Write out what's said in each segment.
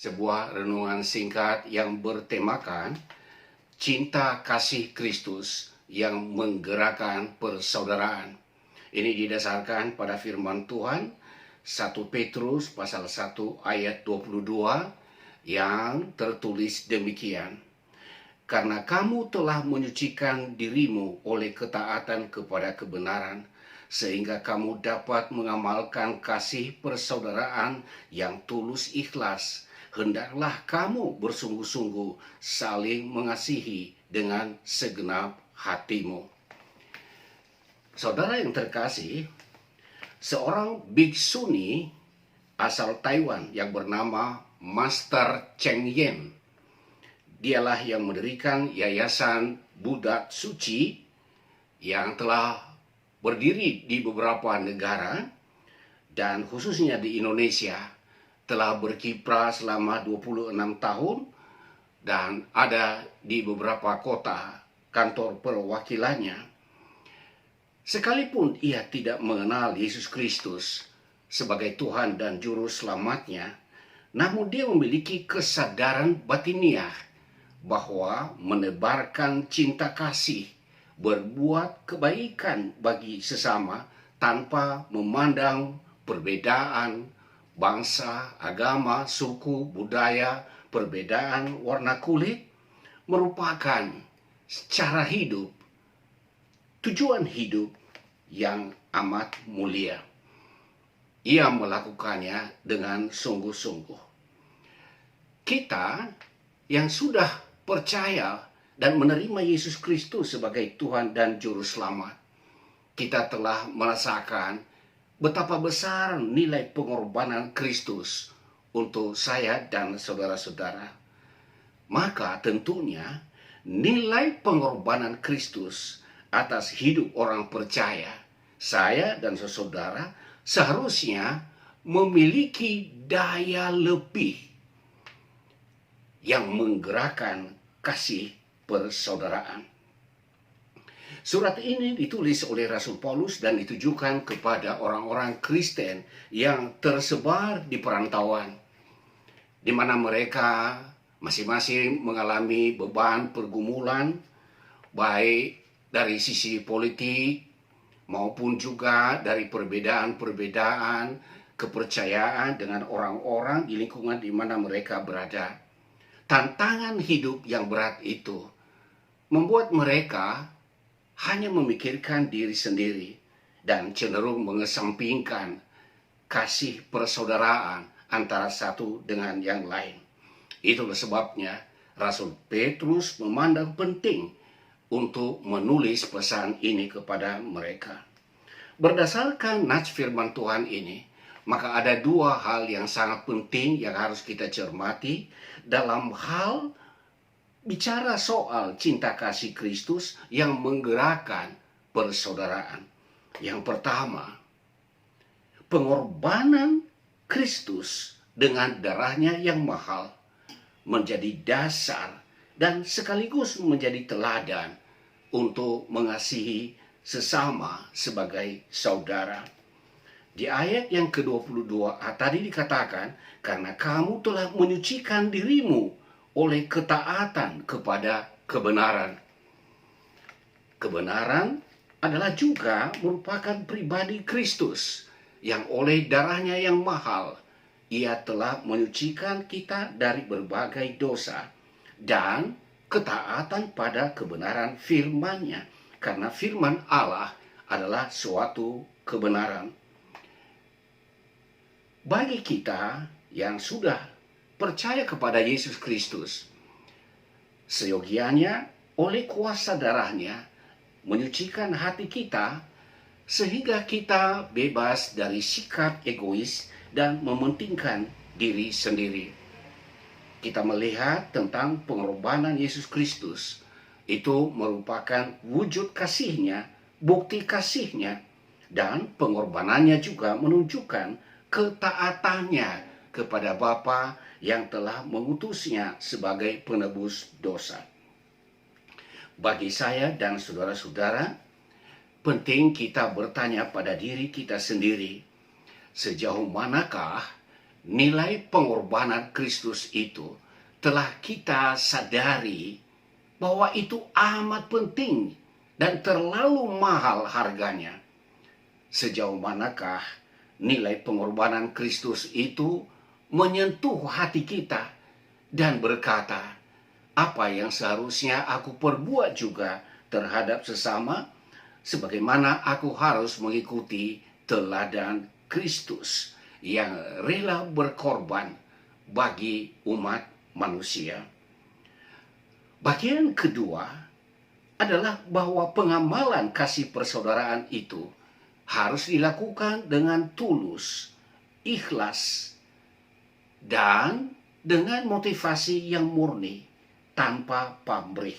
Sebuah renungan singkat yang bertemakan cinta kasih Kristus yang menggerakkan persaudaraan. Ini didasarkan pada firman Tuhan 1 Petrus pasal 1 ayat 22 yang tertulis demikian. Karena kamu telah menyucikan dirimu oleh ketaatan kepada kebenaran, sehingga kamu dapat mengamalkan kasih persaudaraan yang tulus ikhlas. Hendaklah kamu bersungguh-sungguh saling mengasihi dengan segenap hatimu. Saudara yang terkasih, seorang biksuni asal Taiwan yang bernama Master Cheng Yen, dialah yang mendirikan Yayasan Buddha Suci yang telah berdiri di beberapa negara dan khususnya di Indonesia, telah berkiprah selama 26 tahun dan ada di beberapa kota kantor perwakilannya. Sekalipun ia tidak mengenal Yesus Kristus sebagai Tuhan dan Juru Selamatnya, namun dia memiliki kesadaran batiniah bahwa menebarkan cinta kasih, berbuat kebaikan bagi sesama tanpa memandang perbedaan bangsa, agama, suku, budaya, perbedaan warna kulit, merupakan cara hidup, tujuan hidup yang amat mulia. Ia melakukannya dengan sungguh-sungguh. Kita yang sudah percaya dan menerima Yesus Kristus sebagai Tuhan dan Juru Selamat, kita telah merasakan betapa besar nilai pengorbanan Kristus untuk saya dan saudara-saudara. Maka tentunya nilai pengorbanan Kristus atas hidup orang percaya, saya dan saudara seharusnya memiliki daya lebih yang menggerakkan kasih persaudaraan. Surat ini ditulis oleh Rasul Paulus dan ditujukan kepada orang-orang Kristen yang tersebar di perantauan, di mana mereka masing-masing mengalami beban pergumulan, baik dari sisi politik maupun juga dari perbedaan-perbedaan kepercayaan dengan orang-orang di lingkungan di mana mereka berada. Tantangan hidup yang berat itu membuat mereka hanya memikirkan diri sendiri dan cenderung mengesampingkan kasih persaudaraan antara satu dengan yang lain. Itulah sebabnya Rasul Petrus memandang penting untuk menulis pesan ini kepada mereka. Berdasarkan nats firman Tuhan ini, maka ada dua hal yang sangat penting yang harus kita cermati dalam hal bicara soal cinta kasih Kristus yang menggerakkan persaudaraan. Yang pertama, pengorbanan Kristus dengan darahnya yang mahal menjadi dasar dan sekaligus menjadi teladan untuk mengasihi sesama sebagai saudara. Di ayat yang ke-22 tadi dikatakan, karena kamu telah menyucikan dirimu oleh ketaatan kepada kebenaran. Kebenaran adalah juga merupakan pribadi Kristus yang oleh darahnya yang mahal, ia telah menyucikan kita dari berbagai dosa dan ketaatan pada kebenaran firman-Nya, karena firman Allah adalah suatu kebenaran. Bagi kita yang sudah percaya kepada Yesus Kristus, seyogianya oleh kuasa darahnya menyucikan hati kita sehingga kita bebas dari sikap egois dan mementingkan diri sendiri. Kita melihat tentang pengorbanan Yesus Kristus, itu merupakan wujud kasihnya, bukti kasihnya, dan pengorbanannya juga menunjukkan ketaatannya kepada Bapa yang telah mengutusnya sebagai penebus dosa. Bagi saya dan saudara-saudara, penting kita bertanya pada diri kita sendiri, sejauh manakah nilai pengorbanan Kristus itu telah kita sadari bahwa itu amat penting dan terlalu mahal harganya. Sejauh manakah nilai pengorbanan Kristus itu menyentuh hati kita dan berkata, apa yang seharusnya aku perbuat juga terhadap sesama, sebagaimana aku harus mengikuti teladan Kristus yang rela berkorban bagi umat manusia. Bagian kedua adalah bahwa pengamalan kasih persaudaraan itu harus dilakukan dengan tulus, ikhlas, dan dengan motivasi yang murni, tanpa pamrih.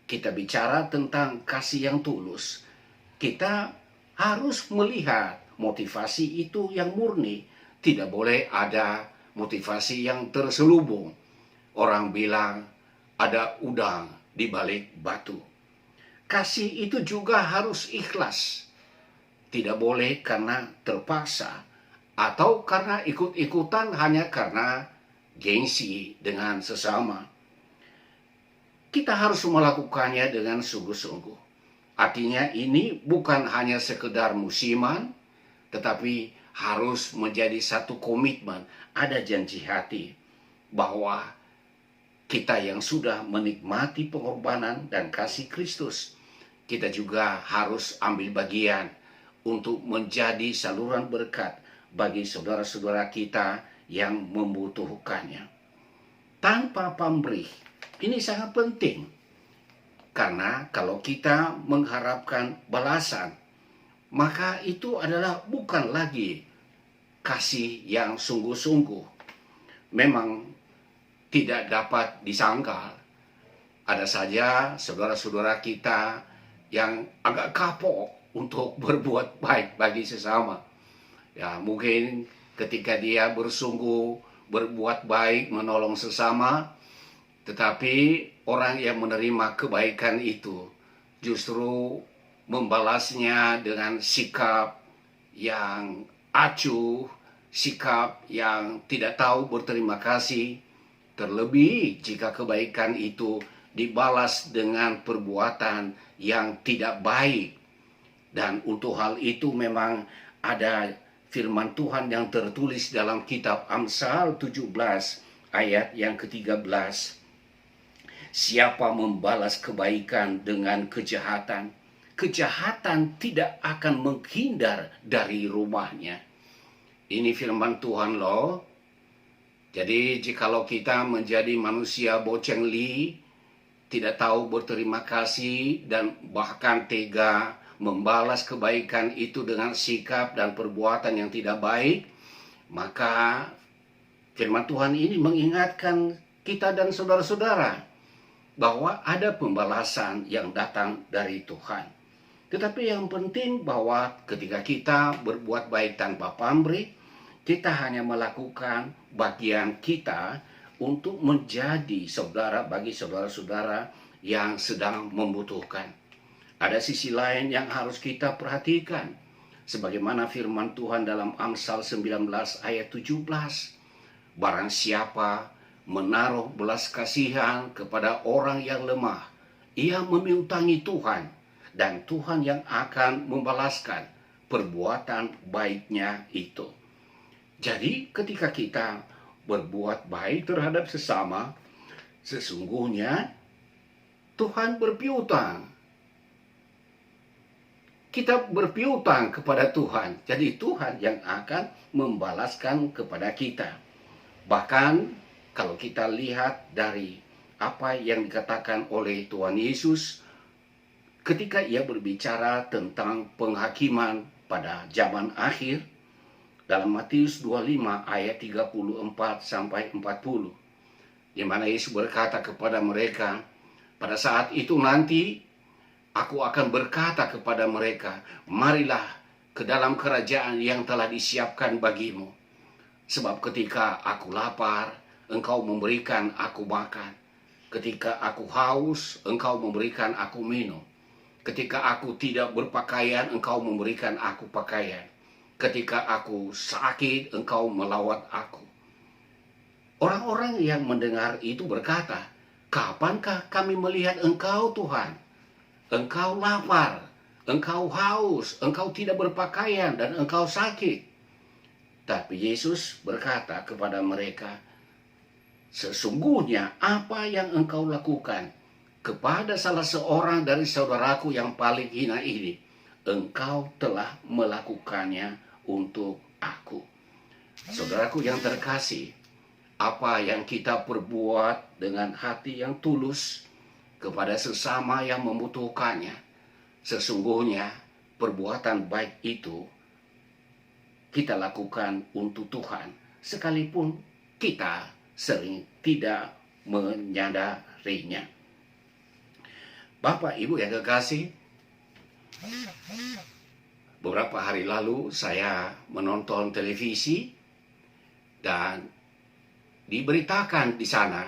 Kita bicara tentang kasih yang tulus, kita harus melihat motivasi itu yang murni. Tidak boleh ada motivasi yang terselubung. Orang bilang ada udang di balik batu. Kasih itu juga harus ikhlas. Tidak boleh karena terpaksa atau karena ikut-ikutan hanya karena gengsi dengan sesama. Kita harus melakukannya dengan sungguh-sungguh. Artinya ini bukan hanya sekedar musiman, tetapi harus menjadi satu komitmen, ada janji hati bahwa kita yang sudah menikmati pengorbanan dan kasih Kristus, kita juga harus ambil bagian untuk menjadi saluran berkat bagi saudara-saudara kita yang membutuhkannya. Tanpa pamrih, ini sangat penting. Karena kalau kita mengharapkan balasan, maka itu adalah bukan lagi kasih yang sungguh-sungguh. Memang tidak dapat disangkal. Ada saja saudara-saudara kita yang agak kapok untuk berbuat baik bagi sesama. Ya, mungkin ketika dia bersungguh berbuat baik menolong sesama, tetapi orang yang menerima kebaikan itu justru membalasnya dengan sikap yang acuh, sikap yang tidak tahu berterima kasih. Terlebih jika kebaikan itu dibalas dengan perbuatan yang tidak baik. Dan untuk hal itu memang ada firman Tuhan yang tertulis dalam kitab Amsal 17 ayat yang ke-13. Siapa membalas kebaikan dengan kejahatan, kejahatan tidak akan menghindar dari rumahnya. Ini firman Tuhan loh. Jadi jikalau kita menjadi manusia bocengli, tidak tahu berterima kasih dan bahkan tega membalas kebaikan itu dengan sikap dan perbuatan yang tidak baik, maka firman Tuhan ini mengingatkan kita dan saudara-saudara bahwa ada pembalasan yang datang dari Tuhan. Tetapi yang penting bahwa ketika kita berbuat baik tanpa pamrih, kita hanya melakukan bagian kita untuk menjadi saudara bagi saudara-saudara yang sedang membutuhkan. Ada sisi lain yang harus kita perhatikan. Sebagaimana firman Tuhan dalam Amsal 19 ayat 17. Barang siapa menaruh belas kasihan kepada orang yang lemah, ia memiutangi Tuhan, dan Tuhan yang akan membalaskan perbuatan baiknya itu. Jadi ketika kita berbuat baik terhadap sesama, sesungguhnya Tuhan berpiutang. Kita berpiutang kepada Tuhan. Jadi Tuhan yang akan membalaskan kepada kita. Bahkan kalau kita lihat dari apa yang dikatakan oleh Tuhan Yesus ketika ia berbicara tentang penghakiman pada zaman akhir dalam Matius 25 ayat 34 sampai 40, di mana Yesus berkata kepada mereka, pada saat itu nanti aku akan berkata kepada mereka, marilah ke dalam kerajaan yang telah disiapkan bagimu. Sebab ketika aku lapar, engkau memberikan aku makan. Ketika aku haus, engkau memberikan aku minum. Ketika aku tidak berpakaian, engkau memberikan aku pakaian. Ketika aku sakit, Engkau melawat aku. Orang-orang yang mendengar itu berkata, kapankah kami melihat Engkau, Tuhan? Engkau lapar, Engkau haus, Engkau tidak berpakaian, dan Engkau sakit. Tapi Yesus berkata kepada mereka, sesungguhnya apa yang engkau lakukan kepada salah seorang dari saudaraku yang paling hina ini, engkau telah melakukannya untuk aku. Saudaraku yang terkasih, apa yang kita perbuat dengan hati yang tulus kepada sesama yang membutuhkannya, sesungguhnya perbuatan baik itu kita lakukan untuk Tuhan, sekalipun kita sering tidak menyadarinya. Bapak Ibu yang kekasih, beberapa hari lalu saya menonton televisi dan diberitakan di sana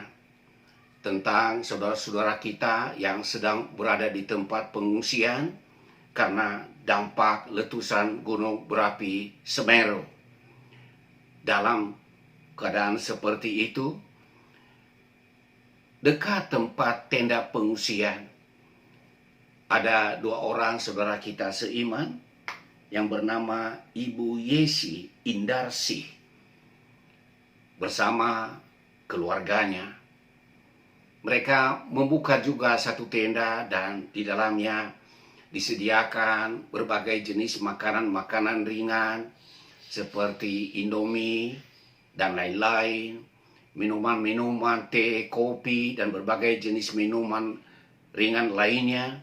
tentang saudara-saudara kita yang sedang berada di tempat pengungsian karena dampak letusan gunung berapi Semeru. Dalam keadaan seperti itu, dekat tempat tenda pengungsian, ada 2 orang saudara kita seiman yang bernama Ibu Yesi Indarsih bersama keluarganya. Mereka membuka juga satu tenda dan di dalamnya disediakan berbagai jenis makanan-makanan ringan seperti Indomie dan lain-lain, minuman-minuman, teh, kopi, dan berbagai jenis minuman ringan lainnya.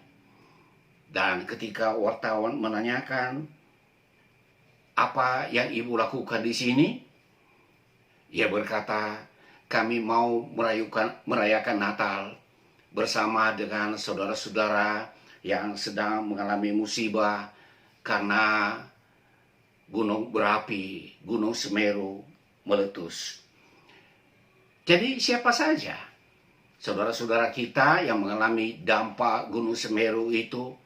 Dan ketika wartawan menanyakan, apa yang ibu lakukan di sini? Ia berkata, kami mau merayakan Natal bersama dengan saudara-saudara yang sedang mengalami musibah karena gunung berapi, Gunung Semeru meletus. Jadi siapa saja saudara-saudara kita yang mengalami dampak Gunung Semeru itu,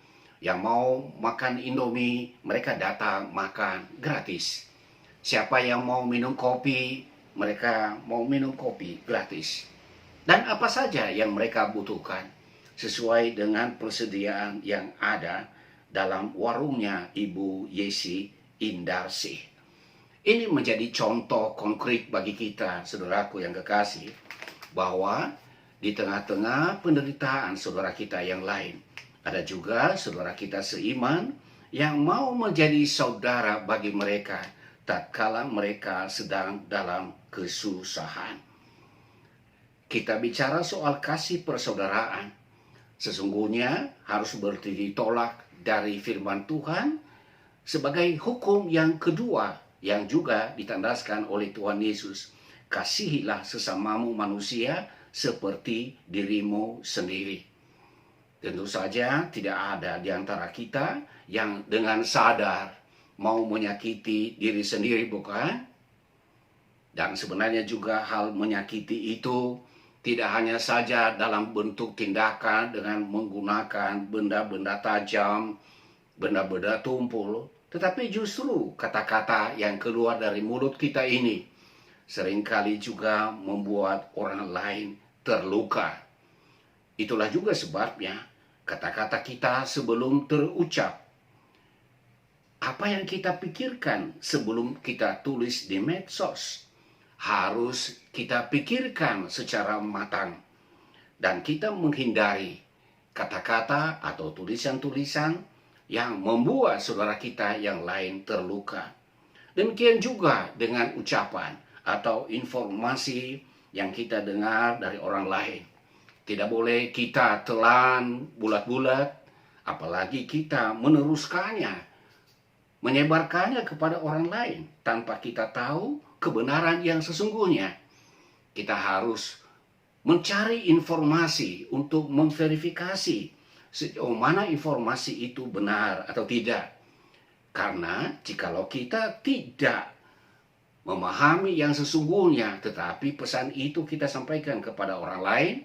yang mau makan Indomie, mereka datang makan gratis. Siapa yang mau minum kopi, mereka mau minum kopi gratis. Dan apa saja yang mereka butuhkan sesuai dengan persediaan yang ada dalam warungnya Ibu Yesi Indarsih. Ini menjadi contoh konkret bagi kita, saudaraku yang kekasih, bahwa di tengah-tengah penderitaan saudara kita yang lain, ada juga saudara kita seiman yang mau menjadi saudara bagi mereka tatkala mereka sedang dalam kesusahan. Kita bicara soal kasih persaudaraan, sesungguhnya harus ditolak dari firman Tuhan sebagai hukum yang kedua yang juga ditandaskan oleh Tuhan Yesus. Kasihilah sesamamu manusia seperti dirimu sendiri. Tentu saja tidak ada di antara kita yang dengan sadar mau menyakiti diri sendiri, bukan? Dan sebenarnya juga hal menyakiti itu tidak hanya saja dalam bentuk tindakan dengan menggunakan benda-benda tajam, benda-benda tumpul, tetapi justru kata-kata yang keluar dari mulut kita ini seringkali juga membuat orang lain terluka. Itulah juga sebabnya kata-kata kita sebelum terucap, apa yang kita pikirkan sebelum kita tulis di medsos, harus kita pikirkan secara matang. Dan kita menghindari kata-kata atau tulisan-tulisan yang membuat saudara kita yang lain terluka. Demikian juga dengan ucapan atau informasi yang kita dengar dari orang lain. Tidak boleh kita telan bulat-bulat, apalagi kita meneruskannya, menyebarkannya kepada orang lain tanpa kita tahu kebenaran yang sesungguhnya. Kita harus mencari informasi untuk memverifikasi sejauh mana informasi itu benar atau tidak. Karena jikalau kita tidak memahami yang sesungguhnya, tetapi pesan itu kita sampaikan kepada orang lain,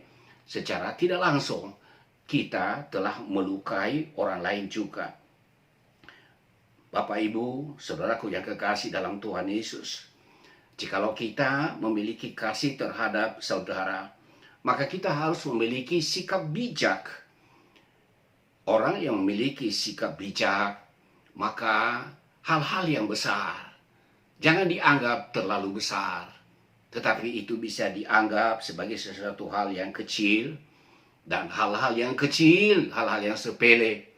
secara tidak langsung kita telah melukai orang lain juga. Bapak, Ibu, saudaraku yang kekasih dalam Tuhan Yesus, jikalau kita memiliki kasih terhadap saudara, maka kita harus memiliki sikap bijak. Orang yang memiliki sikap bijak, maka hal-hal yang besar jangan dianggap terlalu besar, tetapi itu bisa dianggap sebagai sesuatu hal yang kecil, dan hal-hal yang kecil, hal-hal yang sepele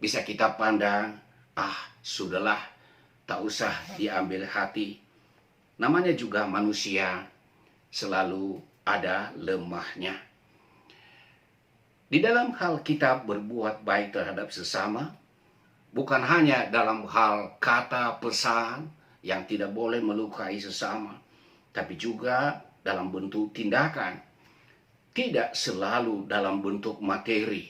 bisa kita pandang, sudahlah, tak usah diambil hati. Namanya juga manusia, selalu ada lemahnya. Di dalam hal kita berbuat baik terhadap sesama, bukan hanya dalam hal kata pesan yang tidak boleh melukai sesama, tapi juga dalam bentuk tindakan, tidak selalu dalam bentuk materi.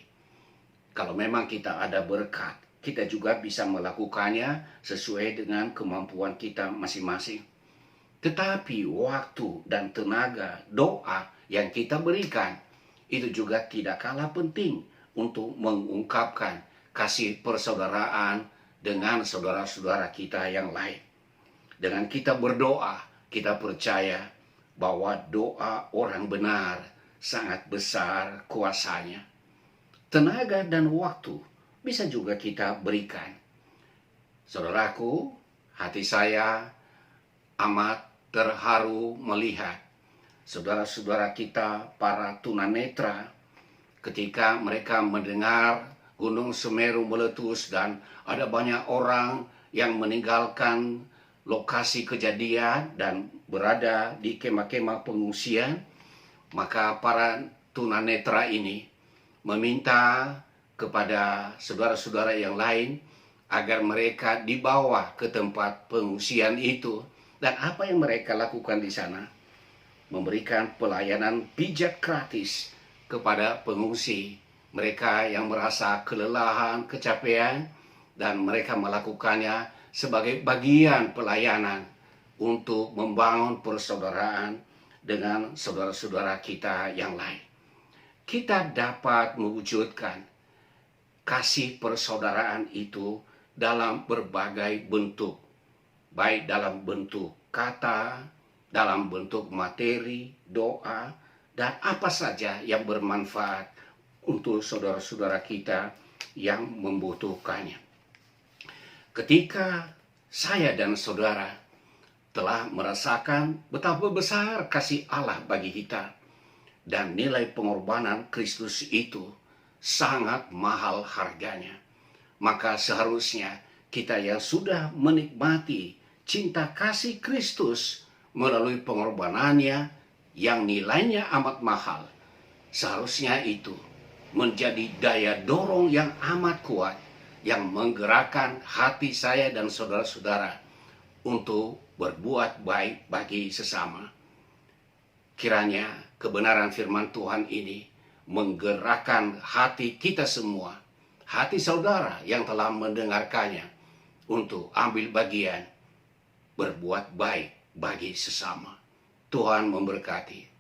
Kalau memang kita ada berkat, kita juga bisa melakukannya sesuai dengan kemampuan kita masing-masing. Tetapi waktu dan tenaga doa yang kita berikan, itu juga tidak kalah penting untuk mengungkapkan kasih persaudaraan dengan saudara-saudara kita yang lain. Dengan kita berdoa, kita percaya bahwa doa orang benar sangat besar kuasanya. Tenaga dan waktu bisa juga kita berikan. Saudaraku, hati saya amat terharu melihat saudara-saudara kita para tunanetra ketika mereka mendengar Gunung Semeru meletus dan ada banyak orang yang meninggalkan lokasi kejadian dan berada di kemah-kemah pengungsian. Maka para tunanetra ini meminta kepada saudara-saudara yang lain agar mereka dibawa ke tempat pengungsian itu. Dan apa yang mereka lakukan di sana? Memberikan pelayanan pijat gratis kepada pengungsi. Mereka yang merasa kelelahan, kecapean, dan mereka melakukannya sebagai bagian pelayanan untuk membangun persaudaraan dengan saudara-saudara kita yang lain. Kita dapat mewujudkan kasih persaudaraan itu dalam berbagai bentuk, baik dalam bentuk kata, dalam bentuk materi, doa, dan apa saja yang bermanfaat untuk saudara-saudara kita yang membutuhkannya. Ketika saya dan saudara telah merasakan betapa besar kasih Allah bagi kita, dan nilai pengorbanan Kristus itu sangat mahal harganya, maka seharusnya kita yang sudah menikmati cinta kasih Kristus melalui pengorbanannya yang nilainya amat mahal, seharusnya itu menjadi daya dorong yang amat kuat yang menggerakkan hati saya dan saudara-saudara untuk berbuat baik bagi sesama. Kiranya kebenaran firman Tuhan ini menggerakkan hati kita semua, hati saudara yang telah mendengarkannya, untuk ambil bagian berbuat baik bagi sesama. Tuhan memberkati.